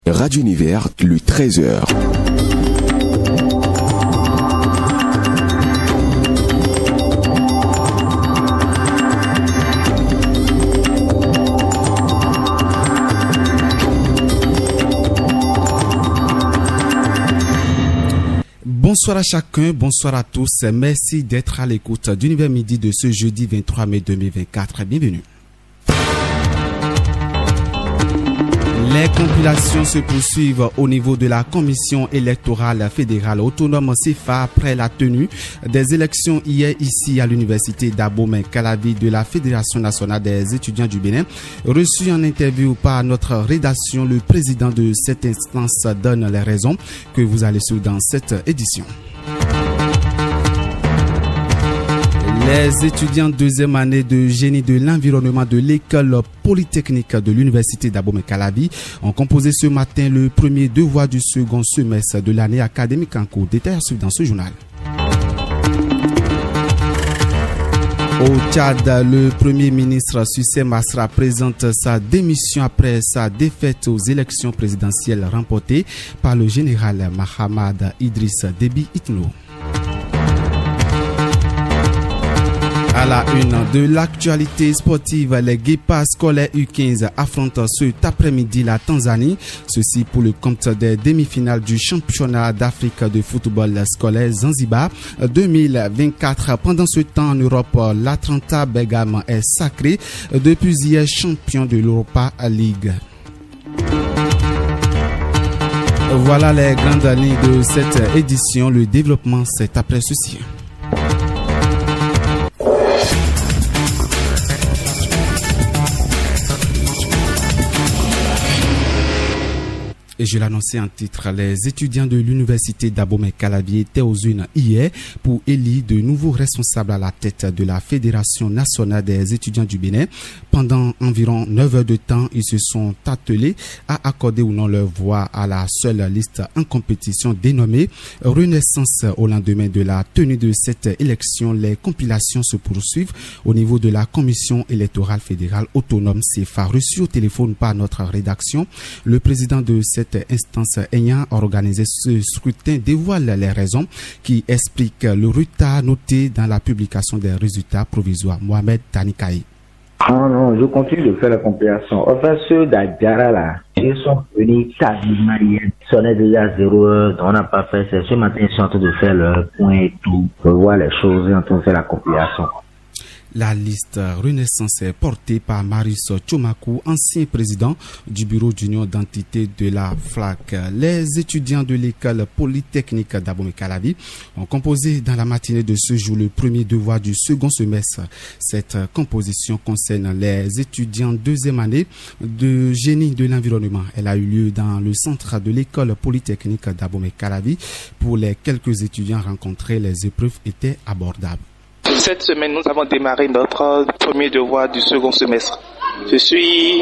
Radio Univers, le 13h. Bonsoir à chacun, bonsoir à tous. Merci d'être à l'écoute d'Univers Midi de ce jeudi 23 mai 2024. Bienvenue. Les compilations se poursuivent au niveau de la Commission électorale fédérale autonome CEFA après la tenue des élections hier ici à l'université d'Abomey-Calavi de la Fédération nationale des étudiants du Bénin. Reçu en interview par notre rédaction, le président de cette instance donne les raisons que vous allez suivre dans cette édition. Les étudiants deuxième année de génie de l'environnement de l'école polytechnique de l'université d'Abomey-Calavi ont composé ce matin le premier devoir du second semestre de l'année académique en cours. Détails dans ce journal. Au Tchad, le premier ministre Sucé Masra présente sa démission après sa défaite aux élections présidentielles remportées par le général Mahamad Idriss Déby Itno. À la une de l'actualité sportive, les Guépards scolaires U15 affrontent cet après-midi la Tanzanie. Ceci pour le compte des demi-finales du championnat d'Afrique de football scolaire Zanzibar 2024. Pendant ce temps en Europe, l'Atalanta Bergame est sacré depuis hier champion de l'Europa League. Voilà les grandes lignes de cette édition. Le développement, c'est après ceci. Et je l'annonçais en titre, les étudiants de l'université d'Abomey-Calavi étaient aux urnes hier pour élire de nouveaux responsables à la tête de la Fédération nationale des étudiants du Bénin. Pendant environ 9 heures de temps, ils se sont attelés à accorder ou non leur voix à la seule liste en compétition dénommée Renaissance. Au lendemain de la tenue de cette élection, les compilations se poursuivent au niveau de la Commission électorale fédérale autonome CEFA. Reçu au téléphone par notre rédaction, le président de cette instance ayant organisé ce scrutin dévoile les raisons qui expliquent le retard noté dans la publication des résultats provisoires. Mohamed Tanikaï. Non, je continue de faire la compilation. Enfin, ceux d'Adjara là, ils sont venus tardivement hier. Ils sonnaient déjà 0 heure, on n'a pas fait ça. Ce matin, ils sont en train de faire leur point et tout, pour voir les choses et en train de faire la compilation. La liste Renaissance est portée par Marius Tchomakou, ancien président du bureau d'union d'entité de la FLAC. Les étudiants de l'école polytechnique d'Abomey-Calavi ont composé dans la matinée de ce jour le premier devoir du second semestre. Cette composition concerne les étudiants deuxième année de génie de l'environnement. Elle a eu lieu dans le centre de l'école polytechnique d'Abomey-Calavi. Pour les quelques étudiants rencontrés, les épreuves étaient abordables. Cette semaine, nous avons démarré notre premier devoir du second semestre. Je suis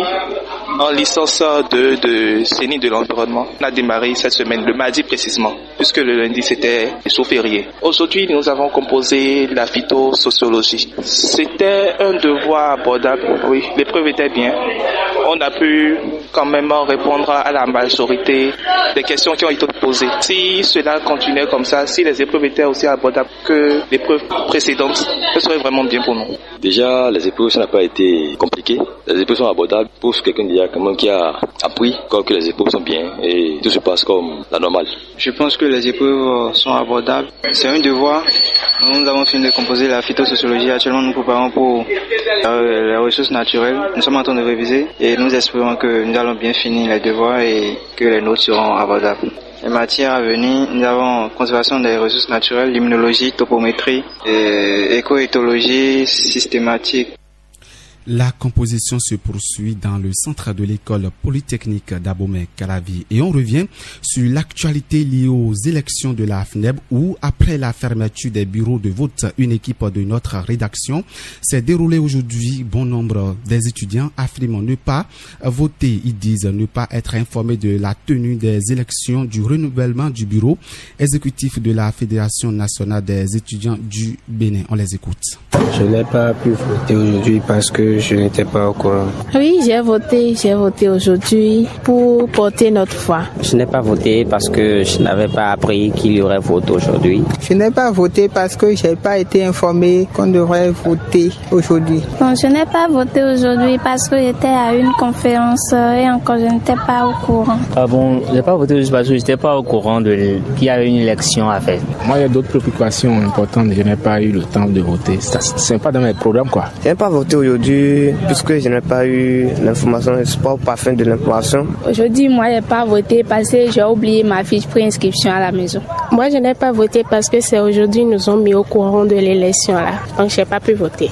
en licence de génie de l'environnement. On a démarré cette semaine, le mardi précisément, puisque le lundi c'était jour férié. Aujourd'hui, nous avons composé la phytosociologie. C'était un devoir abordable, oui, l'épreuve était bien. On a pu quand même répondre à la majorité des questions qui ont été posées. Si cela continuait comme ça, si les épreuves étaient aussi abordables que l'épreuve précédente, ce serait vraiment bien pour nous. Déjà, les épreuves, ça n'a pas été compliqué. Les épreuves sont abordables pour quelqu'un qui a appris que les épreuves sont bien et tout se passe comme la normale. Je pense que les épreuves sont abordables. C'est un devoir. Nous avons fini de composer la phytosociologie. Actuellement, nous préparons pour les ressources naturelles. Nous sommes en train de réviser et nous espérons que nous allons bien finir les devoirs et que les notes seront abordables. Les matières à venir, nous avons conservation des ressources naturelles, limnologie, topométrie, éco-éthologie systématique. La composition se poursuit dans le centre de l'école polytechnique d'Abomey-Calavi. Et on revient sur l'actualité liée aux élections de la FNEB où, après la fermeture des bureaux de vote, une équipe de notre rédaction s'est déroulée aujourd'hui. Bon nombre des étudiants affirment ne pas voter. Ils disent ne pas être informés de la tenue des élections du renouvellement du bureau exécutif de la Fédération nationale des étudiants du Bénin. On les écoute. Je n'ai pas pu voter aujourd'hui parce que que je n'étais pas au courant. Oui, j'ai voté aujourd'hui pour porter notre foi. Je n'ai pas voté parce que je n'avais pas appris qu'il y aurait vote aujourd'hui. Je n'ai pas voté parce que je n'ai pas été informé qu'on devrait voter aujourd'hui. Non, je n'ai pas voté aujourd'hui parce que j'étais à une conférence et encore je n'étais pas au courant. Je n'ai pas voté juste parce que je n'étais pas au courant qu'il y avait une élection à faire. Moi, il y a d'autres préoccupations importantes. Je n'ai pas eu le temps de voter. Ce n'est pas dans mes programmes, quoi. Je n'ai pas voté aujourd'hui puisque je n'ai pas eu l'information. Je ne suis pas au parfum de l'information. Aujourd'hui, moi, je n'ai pas voté parce que j'ai oublié ma fiche préinscription à la maison. Moi, je n'ai pas voté parce que c'est aujourd'hui nous ont mis au courant de l'élection là. Donc, je n'ai pas pu voter.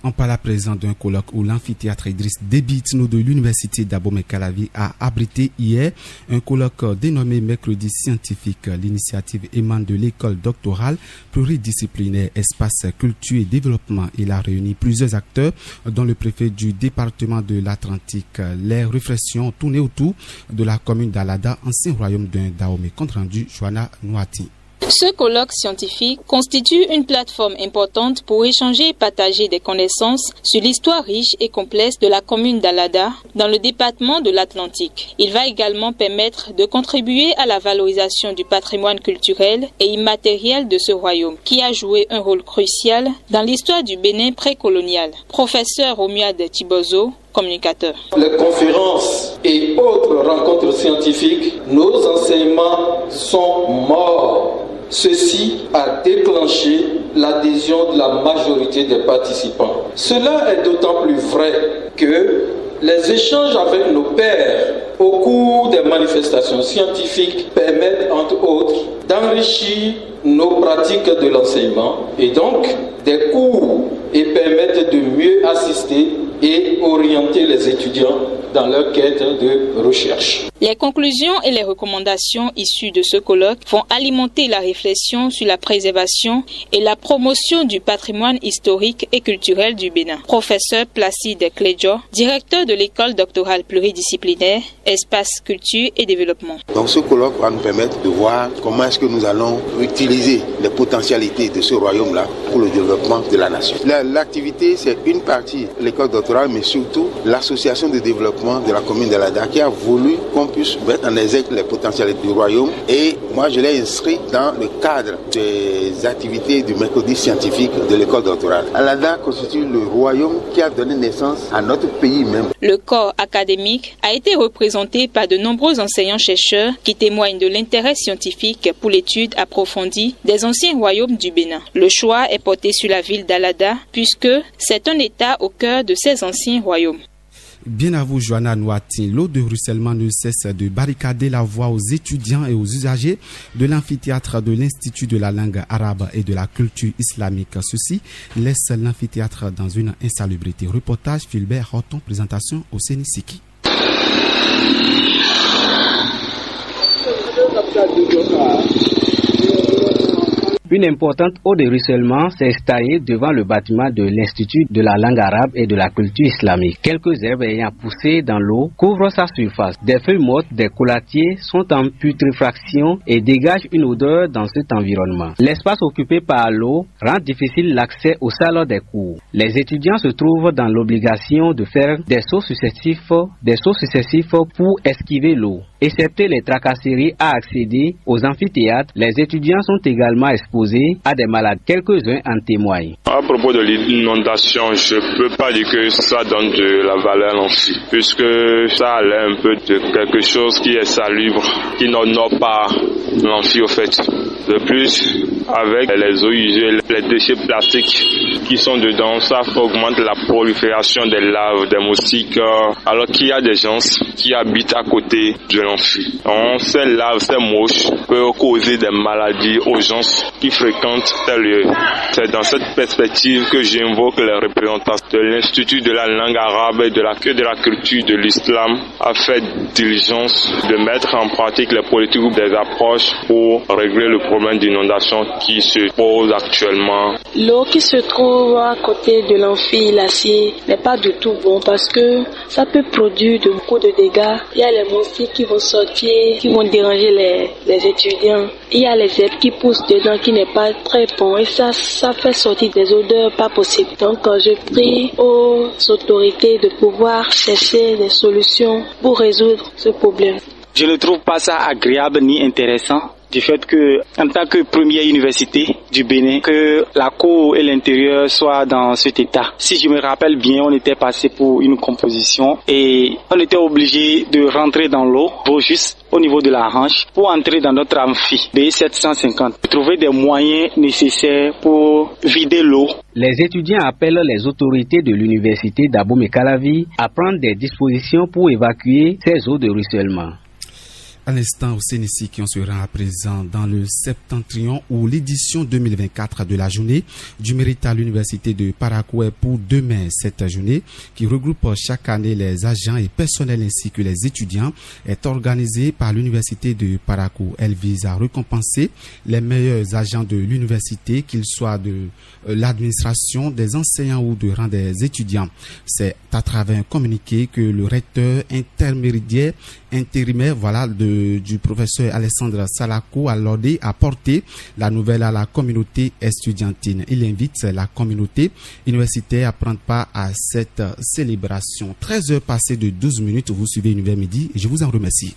On parle à présent d'un colloque où l'amphithéâtre Idriss Déby Itno de l'université d'Abomey-Calavi a abrité hier un colloque dénommé Mercredi scientifique. L'initiative émane de l'école doctorale pluridisciplinaire Espace Culture et Développement. Il a réuni plusieurs acteurs, dont le préfet du département de l'Atlantique. Les réflexions ont tourné autour de la commune d'Alada, ancien royaume d'un Dahomey. Compte rendu, Johanna Nouati. Ce colloque scientifique constitue une plateforme importante pour échanger et partager des connaissances sur l'histoire riche et complexe de la commune d'Alada dans le département de l'Atlantique. Il va également permettre de contribuer à la valorisation du patrimoine culturel et immatériel de ce royaume, qui a joué un rôle crucial dans l'histoire du Bénin précolonial. Professeur Romuald Tibozo, communicateur. Les conférences et autres rencontres scientifiques, nos enseignements sont morts. Ceci a déclenché l'adhésion de la majorité des participants. Cela est d'autant plus vrai que les échanges avec nos pairs au cours des manifestations scientifiques permettent entre autres d'enrichir nos pratiques de l'enseignement et donc des cours et permettent de mieux assister et orienter les étudiants dans leur quête de recherche. Les conclusions et les recommandations issues de ce colloque vont alimenter la réflexion sur la préservation et la promotion du patrimoine historique et culturel du Bénin. Professeur Placide Clédio, directeur de l'école doctorale pluridisciplinaire Espace Culture et Développement. Donc ce colloque va nous permettre de voir comment est-ce que nous allons utiliser les potentialités de ce royaume-là pour le développement de la nation. L'activité, c'est une partie de l'école doctorale, mais surtout l'association de développement de la commune d'Alada qui a voulu qu'on puisse mettre en exergue les potentialités du royaume, et moi je l'ai inscrit dans le cadre des activités du mercredi scientifique de l'école doctorale. Alada constitue le royaume qui a donné naissance à notre pays même. Le corps académique a été représenté par de nombreux enseignants-chercheurs qui témoignent de l'intérêt scientifique pour l'étude approfondie des anciens royaumes du Bénin. Le choix est porté sur la ville d'Alada puisque c'est un état au cœur de ces anciens royaumes. Bien à vous, Johanna Nouati. L'eau de ruissellement ne cesse de barricader la voie aux étudiants et aux usagers de l'amphithéâtre de l'Institut de la langue arabe et de la culture islamique. Ceci laisse l'amphithéâtre dans une insalubrité. Reportage Philbert Horton, présentation au Sénisiki. Une importante eau de ruissellement s'est installée devant le bâtiment de l'Institut de la langue arabe et de la culture islamique. Quelques herbes ayant poussé dans l'eau couvrent sa surface. Des feuilles mortes, des coulatiers sont en putréfaction et dégagent une odeur dans cet environnement. L'espace occupé par l'eau rend difficile l'accès aux salles des cours. Les étudiants se trouvent dans l'obligation de faire des sauts successifs pour esquiver l'eau. Excepté les tracasseries à accéder aux amphithéâtres, les étudiants sont également exposés à des maladies. Quelques-uns en témoignent. À propos de l'inondation, je ne peux pas dire que ça donne de la valeur à l'amphi, puisque ça allait un peu de quelque chose qui est salubre, qui n'honore pas l'amphi au fait. De plus, avec les eaux usées, les déchets plastiques qui sont dedans, ça augmente la prolifération des larves, des moustiques, alors qu'il y a des gens qui habitent à côté de l'amphi. Ces larves, ces mouches peuvent causer des maladies aux gens qui fréquentent tel lieu. C'est dans cette perspective que j'invoque les représentants de l'Institut de la langue arabe et de la culture de l'islam à faire diligence de mettre en pratique les politiques ou des approches pour régler le problème d'inondation qui se pose actuellement. L'eau qui se trouve à côté de l'amphi l'acier n'est pas du tout bon parce que ça peut produire beaucoup de dégâts. Il y a les moustiques qui vont sortir, qui vont déranger les étudiants. Il y a les herbes qui poussent dedans qui n'est pas très bon et ça fait sortir des odeurs pas possibles. Donc je prie aux autorités de pouvoir chercher des solutions pour résoudre ce problème. Je ne trouve pas ça agréable ni intéressant du fait que, en tant que première université du Bénin, que la cour et l'intérieur soient dans cet état. Si je me rappelle bien, on était passé pour une composition et on était obligé de rentrer dans l'eau, juste au niveau de la hanche, pour entrer dans notre amphi B750. Trouver des moyens nécessaires pour vider l'eau. Les étudiants appellent les autorités de l'université d'Abomey-Calavi à prendre des dispositions pour évacuer ces eaux de ruissellement. À l'instant, au Sénéci, qui on se rend à présent dans le septentrion où l'édition 2024 de la journée du mérite à l'université de Parakou pour demain. Cette journée, qui regroupe chaque année les agents et personnels ainsi que les étudiants, est organisée par l'université de Parakou. Elle vise à récompenser les meilleurs agents de l'université, qu'ils soient de l'administration, des enseignants ou de rang des étudiants. C'est à travers un communiqué que le recteur intérimaire du professeur Alessandre Salako a laudé à porter la nouvelle à la communauté estudiantine. Il invite la communauté universitaire à prendre part à cette célébration. 13 heures passées de 12 minutes, vous suivez Univers Midi et je vous en remercie.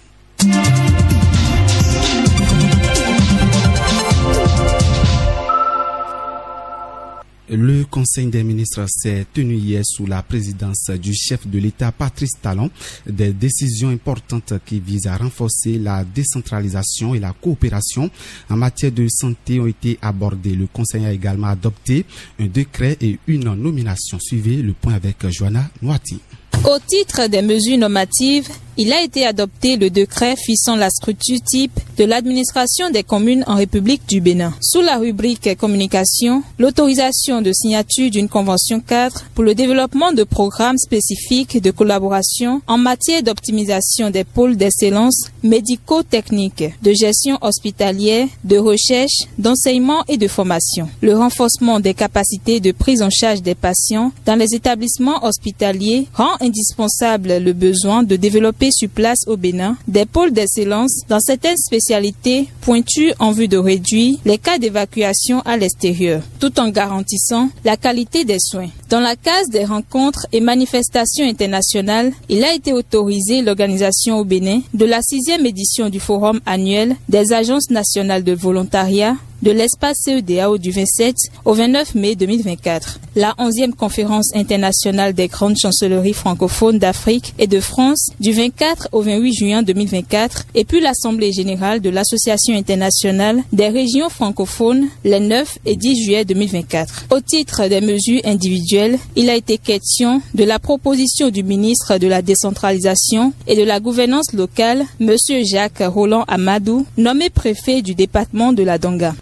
Le Conseil des ministres s'est tenu hier sous la présidence du chef de l'État, Patrice Talon. Des décisions importantes qui visent à renforcer la décentralisation et la coopération en matière de santé ont été abordées. Le Conseil a également adopté un décret et une nomination. Suivez le point avec Joanna Noati. Au titre des mesures normatives, il a été adopté le décret fixant la structure type de l'administration des communes en République du Bénin. Sous la rubrique communication, l'autorisation de signature d'une convention cadre pour le développement de programmes spécifiques de collaboration en matière d'optimisation des pôles d'excellence médico-techniques, de gestion hospitalière, de recherche, d'enseignement et de formation. Le renforcement des capacités de prise en charge des patients dans les établissements hospitaliers rend indispensable le besoin de développer sur place au Bénin des pôles d'excellence dans certaines spécialités pointues en vue de réduire les cas d'évacuation à l'extérieur, tout en garantissant la qualité des soins. Dans la case des rencontres et manifestations internationales, il a été autorisé l'organisation au Bénin de la 6e édition du Forum annuel des agences nationales de volontariat de l'espace CEDEAO du 27 au 29 mai 2024. La 11e conférence internationale des grandes chancelleries francophones d'Afrique et de France du 24 au 28 juin 2024 et puis l'Assemblée générale de l'Association internationale des régions francophones les 9 et 10 juillet 2024. Au titre des mesures individuelles, il a été question de la proposition du ministre de la décentralisation et de la gouvernance locale, M. Jacques Roland Amadou, nommé préfet du département de la Donga.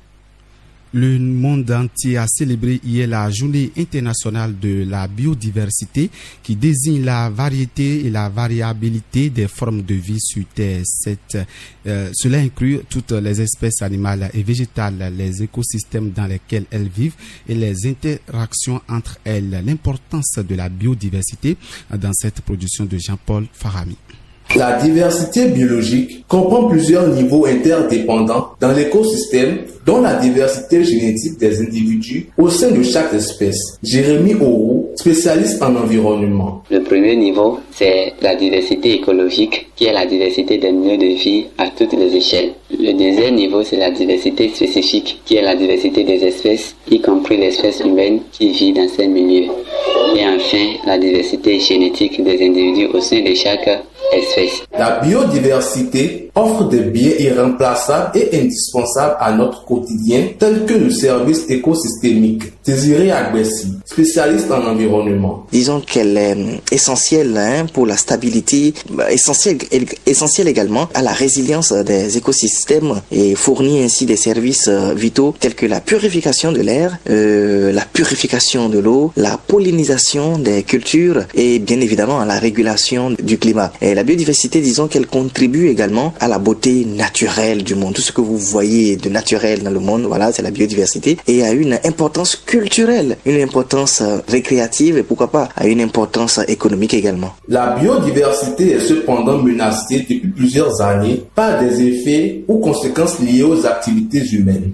Le monde entier a célébré hier la journée internationale de la biodiversité qui désigne la variété et la variabilité des formes de vie sur Terre. Cela inclut toutes les espèces animales et végétales, les écosystèmes dans lesquels elles vivent et les interactions entre elles. L'importance de la biodiversité dans cette production de Jean-Paul Farami. La diversité biologique comprend plusieurs niveaux interdépendants dans l'écosystème, dont la diversité génétique des individus au sein de chaque espèce. Jérémy Aurou, spécialiste en environnement. Le premier niveau, c'est la diversité écologique, qui est la diversité des milieux de vie à toutes les échelles. Le deuxième niveau, c'est la diversité spécifique, qui est la diversité des espèces, y compris l'espèce humaine qui vit dans ces milieux. Et enfin, la diversité génétique des individus au sein de chaque espèce. La biodiversité offre des biens irremplaçables et indispensables à notre quotidien, tels que le service écosystémique. Désiré Agbessi, spécialiste en environnement. Disons qu'elle est essentielle pour la stabilité, essentielle également à la résilience des écosystèmes et fournit ainsi des services vitaux tels que la purification de l'air, la purification de l'eau, la pollinisation des cultures et bien évidemment la régulation du climat. Elle la biodiversité, disons qu'elle contribue également à la beauté naturelle du monde. Tout ce que vous voyez de naturel dans le monde, voilà, c'est la biodiversité, et a une importance culturelle, une importance récréative et pourquoi pas à une importance économique également. La biodiversité est cependant menacée depuis plusieurs années par des effets ou conséquences liées aux activités humaines.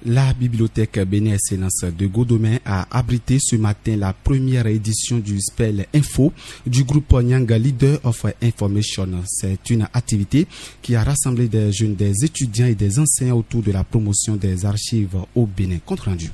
La bibliothèque Bénin Excellence de Godomé a abrité ce matin la première édition du Spell Info du groupe Nyanga Leader of Information. C'est une activité qui a rassemblé des jeunes, des étudiants et des enseignants autour de la promotion des archives au Bénin. Compte rendu.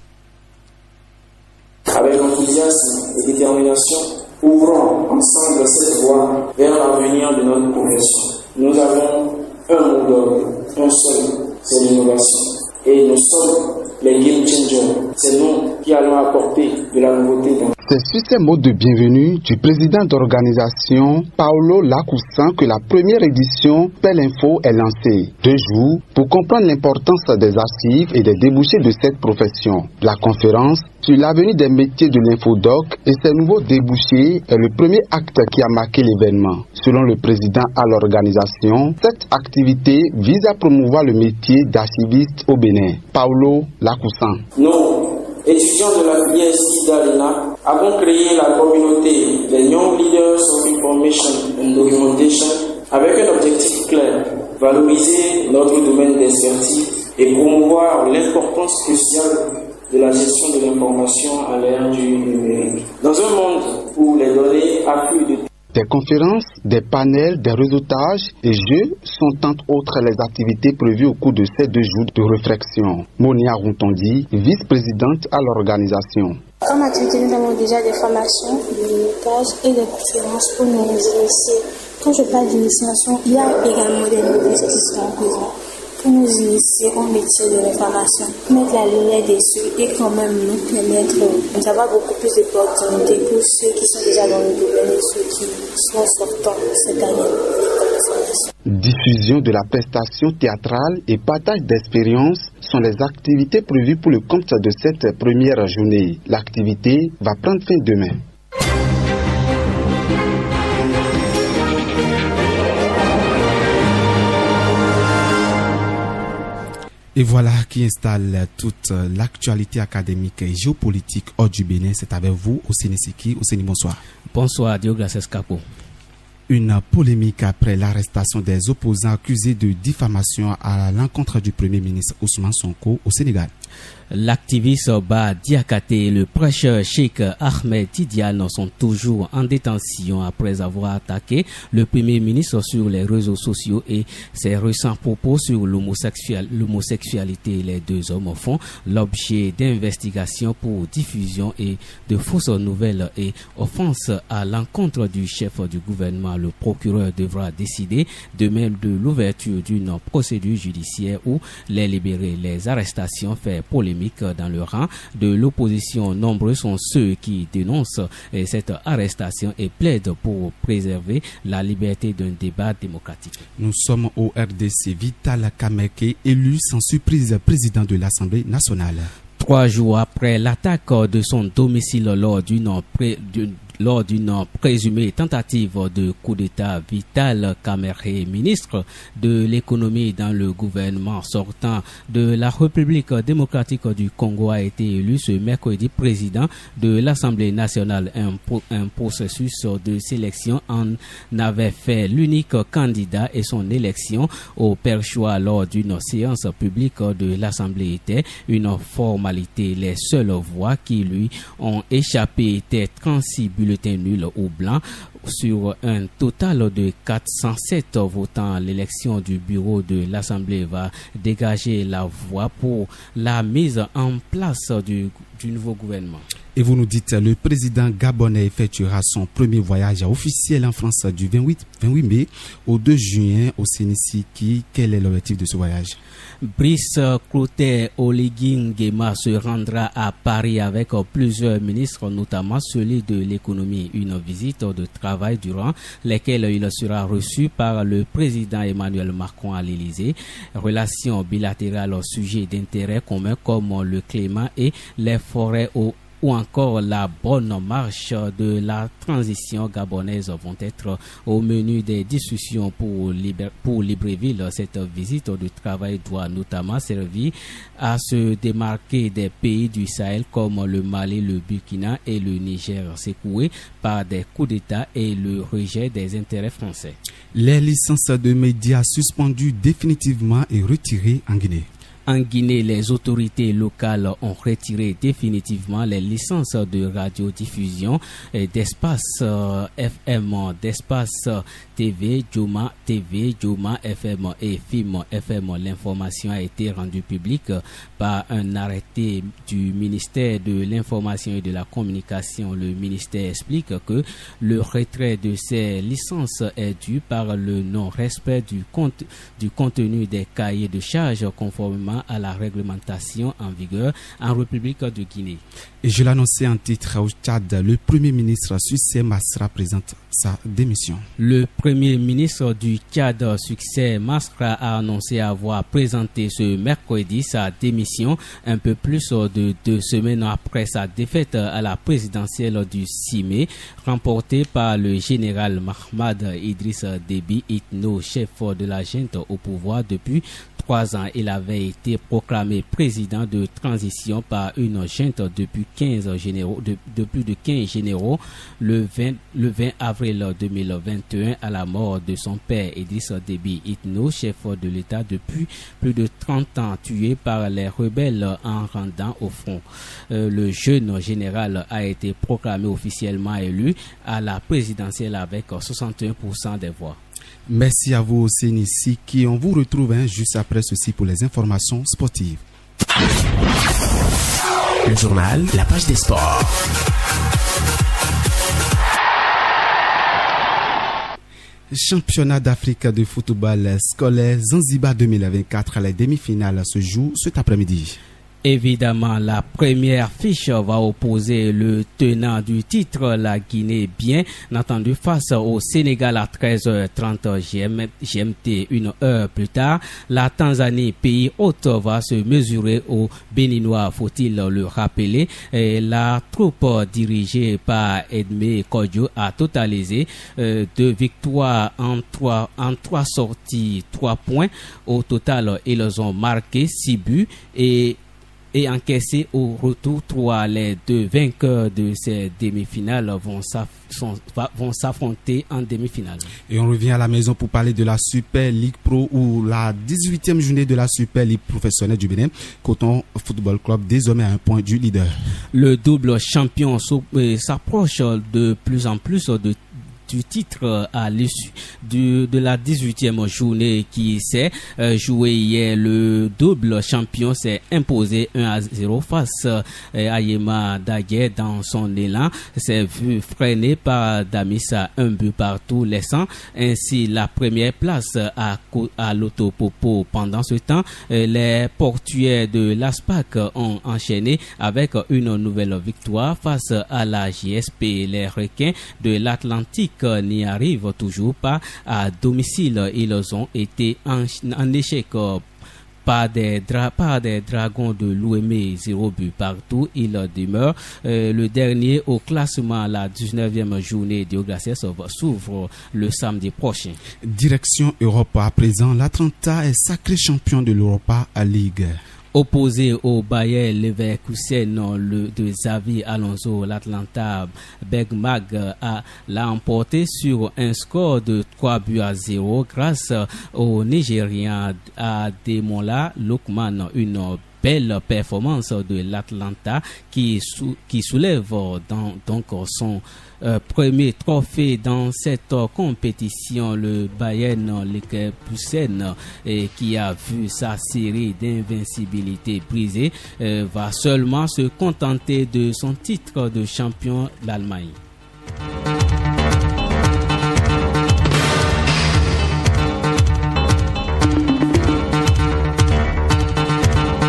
Avec enthousiasme et détermination, ouvrons ensemble cette voie vers l'avenir de notre profession. Nous avons un mot d'ordre, un seul, c'est l'innovation. Et nous sommes les game changers. C'est nous qui allons apporter de la nouveauté dans. C'est sur ces mots de bienvenue du président d'organisation Paolo Lacoussan que la première édition Spell Info est lancée. 2 jours pour comprendre l'importance des archives et des débouchés de cette profession. La conférence sur l'avenir des métiers de l'infodoc et ses nouveaux débouchés est le premier acte qui a marqué l'événement. Selon le président à l'organisation, cette activité vise à promouvoir le métier d'archiviste au Bénin. Paolo Lacoussan. Nous, étudiants de la filière SIDA-LENA, avons créé la communauté des Young Leaders of Information and Documentation avec un objectif clair, valoriser notre domaine d'expertise et promouvoir l'importance cruciale de la gestion de l'information à l'ère du numérique. Dans un monde où les données affluent de des conférences, des panels, des réseautages et jeux sont entre autres les activités prévues au cours de ces 2 jours de réflexion. Monia Rontondi, vice-présidente à l'organisation. Comme activité, nous avons déjà des formations, des réseautages et des conférences pour nous initier. Quand je parle d'initiation, il y a également des novices qui seront présents pour nous initier au métier de l'information, mettre la lumière dessus et quand même nous permettre d'avoir beaucoup plus d'opportunités pour ceux qui sont déjà dans le domaine et ceux qui sont sortants cette année. Diffusion de la prestation théâtrale et partage d'expériences sont les activités prévues pour le compte de cette première journée. L'activité va prendre fin demain. Et voilà qui installe toute l'actualité académique et géopolitique hors du Bénin. C'est avec vous, Osseni Siki. Osseni, bonsoir. Bonsoir, Dioglas Escapo. Une polémique après l'arrestation des opposants accusés de diffamation à l'encontre du Premier ministre Ousmane Sonko au Sénégal. L'activiste Bah Diakhaté et le prêcheur Cheikh Ahmed Tidiane sont toujours en détention après avoir attaqué le Premier ministre sur les réseaux sociaux et ses récents propos sur l'homosexualité. Les 2 hommes font l'objet d'investigations pour diffusion et de fausses nouvelles et offense à l'encontre du chef du gouvernement. Le procureur devra décider demain de l'ouverture d'une procédure judiciaire ou les libérer. Les arrestations fait polémique dans le rang de l'opposition. Nombreux sont ceux qui dénoncent cette arrestation et plaident pour préserver la liberté d'un débat démocratique. Nous sommes au RDC. Vital Kameke, élu sans surprise président de l'Assemblée nationale. 3 jours après l'attaque de son domicile lors d'une présumée tentative de coup d'État, Vital Kamerhe, ministre de l'économie dans le gouvernement sortant de la République démocratique du Congo, a été élu ce mercredi président de l'Assemblée nationale. Un processus de sélection en avait fait l'unique candidat et son élection au perchoir lors d'une séance publique de l'Assemblée était une formalité. Les seules voix qui lui ont échappé étaient 36 bulletins nuls ou blancs sur un total de 407 votants. L'élection du bureau de l'Assemblée va dégager la voie pour la mise en place du nouveau gouvernement. Et vous nous dites, le président gabonais effectuera son premier voyage officiel en France du 28 mai au 2 juin au Sénégal. Quel est l'objectif de ce voyage? Brice Clotaire Oligui Nguema se rendra à Paris avec plusieurs ministres, notamment celui de l'économie. Une visite de travail durant laquelle il sera reçu par le président Emmanuel Macron à l'Élysée. Relations bilatérales au sujet d'intérêt commun comme le climat et les forêts ou encore la bonne marche de la transition gabonaise vont être au menu des discussions pour Libreville. Cette visite de travail doit notamment servir à se démarquer des pays du Sahel comme le Mali, le Burkina et le Niger, secoués par des coups d'État et le rejet des intérêts français. Les licences de médias suspendues définitivement et retirées en Guinée. En Guinée, les autorités locales ont retiré définitivement les licences de radiodiffusion d'espace FM, d'espace TV, Joma TV, Joma FM et FIM FM. L'information a été rendue publique par un arrêté du ministère de l'Information et de la Communication. Le ministère explique que le retrait de ces licences est dû par le non-respect du contenu des cahiers de charges conformément à la réglementation en vigueur en République de Guinée. Et je l'annonçais en titre au Tchad, le Premier ministre Succès Masra présente sa démission. Le Premier ministre du Tchad, Succès Masra, a annoncé avoir présenté ce mercredi sa démission un peu plus de 2 semaines après sa défaite à la présidentielle du 6 mai, remportée par le général Mahmad Idriss Déby Itno, chef de la junte au pouvoir depuis 3 ans. Il avait été proclamé président de transition par une junte de plus de 15 généraux le 20 avril 2021 à la mort de son père Idriss Déby Itno, chef de l'État depuis plus de 30 ans, tué par les rebelles en rendant au front. Le jeune général a été proclamé officiellement élu à la présidentielle avec 61% des voix. Merci à vous, Sénissi, qui on vous retrouve juste après ceci pour les informations sportives. Le journal, la page des sports. Championnat d'Afrique de football scolaire Zanzibar 2024, les demi-finales se jouent cet après-midi. Évidemment, la première fiche va opposer le tenant du titre, la Guinée, bien entendu, face au Sénégal à 13h30 GMT. 1 heure plus tard, la Tanzanie, pays hôte, va se mesurer aux Béninois, faut-il le rappeler. Et la troupe dirigée par Edmé Kodjo a totalisé 2 victoires en 3 sorties, 3 points. Au total, ils ont marqué 6 buts et encaissé au retour 3. Les 2 vainqueurs de ces demi-finales vont s'affronter en demi-finale. Et on revient à la maison pour parler de la Super League Pro ou la 18e journée de la Super League professionnelle du Bénin. Coton Football Club désormais à 1 point du leader. Le double champion s'approche de plus en plus du titre à l'issue de la 18e journée qui s'est jouée hier. Le double champion s'est imposé 1-0 face à Yema Daguet dans son élan. S'est vu freiné par Damissa 1 but partout, laissant ainsi la première place à l'Autopopo. Pendant ce temps, les portuaires de l'ASPAC ont enchaîné avec une nouvelle victoire face à la JSP. Les requins de l'Atlantique n'y arrivent toujours pas à domicile. Ils ont été en échec par des dragons de l'OME, 0 but partout. Il demeure le dernier au classement. La 19e journée de Gracias s'ouvre le samedi prochain. Direction Europe à présent, l'Atlanta est sacré champion de l'Europa League. Opposé au Bayer Leverkusen de Xavi Alonso, l'Atlanta Bergmag l'a emporté sur un score de 3-0 grâce au Nigérian Ademola Lookman. Une belle performance de l'Atlanta qui soulève donc son premier trophée dans cette compétition. Le Bayern Leverkusen, qui a vu sa série d'invincibilité brisée, va seulement se contenter de son titre de champion d'Allemagne.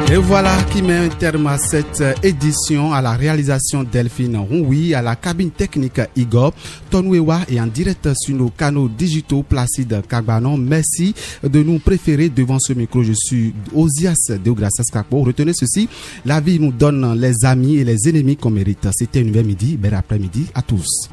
Et voilà qui met un terme à cette édition. À la réalisation Delphine Roui, à la cabine technique Igor Tonwewa et en direct sur nos canaux digitaux Placide Kagbanon. Merci de nous préférer devant ce micro. Je suis Osias Deogracias Kakpo. Retenez ceci, la vie nous donne les amis et les ennemis qu'on mérite. C'était Univers Midi. Bel après-midi à tous.